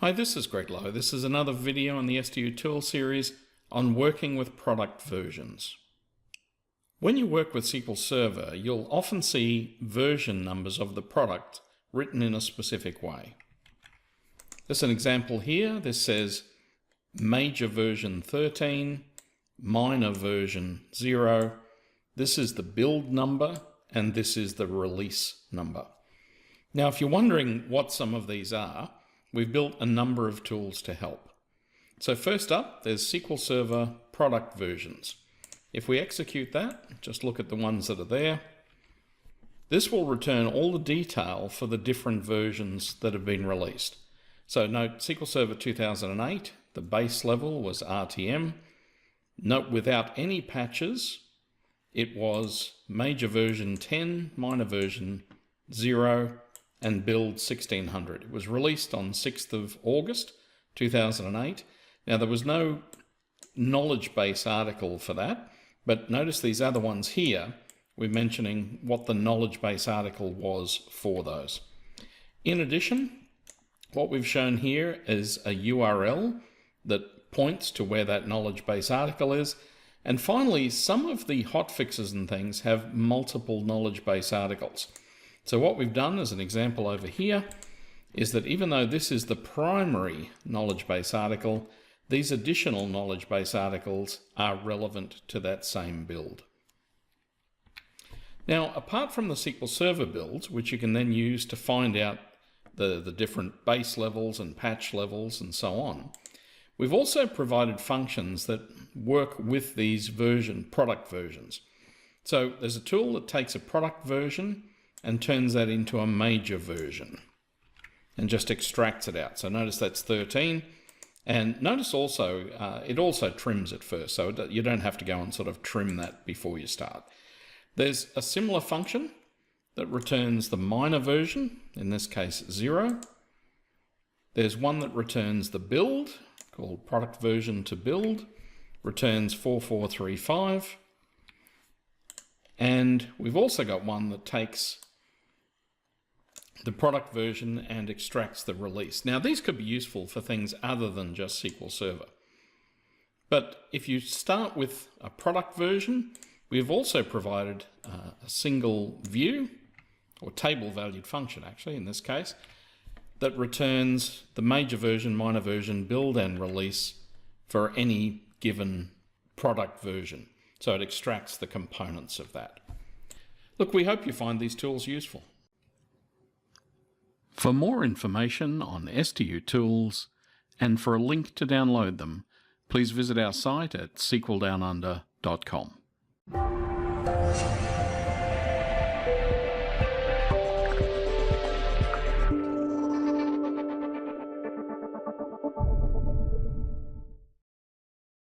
Hi, this is Greg Lowe. This is another video in the SDU Tools series on working with product versions. When you work with SQL Server, you'll often see version numbers of the product written in a specific way. There's an example here. This says major version 13, minor version 0. This is the build number, and this is the release number. Now, if you're wondering what some of these are, we've built a number of tools to help. So first up, there's SQL Server product versions. If we execute that, just look at the ones that are there. This will return all the detail for the different versions that have been released. So note SQL Server 2008, the base level was RTM. Note without any patches, it was major version 10, minor version 0, and build 1600. It was released on 6th of August 2008. Now there was no knowledge base article for that, but notice these other ones here, we're mentioning what the knowledge base article was for those. In addition, what we've shown here is a URL that points to where that knowledge base article is. And finally, some of the hotfixes and things have multiple knowledge base articles. So what we've done as an example over here is that even though this is the primary knowledge base article, these additional knowledge base articles are relevant to that same build. Now, apart from the SQL Server builds, which you can then use to find out the different base levels and patch levels and so on, we've also provided functions that work with these product versions. So there's a tool that takes a product version and turns that into a major version and just extracts it out. So notice that's 13. And notice also, it also trims it first. So you don't have to go and sort of trim that before you start. There's a similar function that returns the minor version, in this case 0. There's one that returns the build, called product version to build, returns 4435. And we've also got one that takes the product version and extracts the release. Now, these could be useful for things other than just SQL Server. But if you start with a product version, we've also provided a single view, or table valued function actually in this case, that returns the major version, minor version, build and release for any given product version. So it extracts the components of that. Look, we hope you find these tools useful. For more information on SDU Tools and for a link to download them, please visit our site at sqldownunder.com.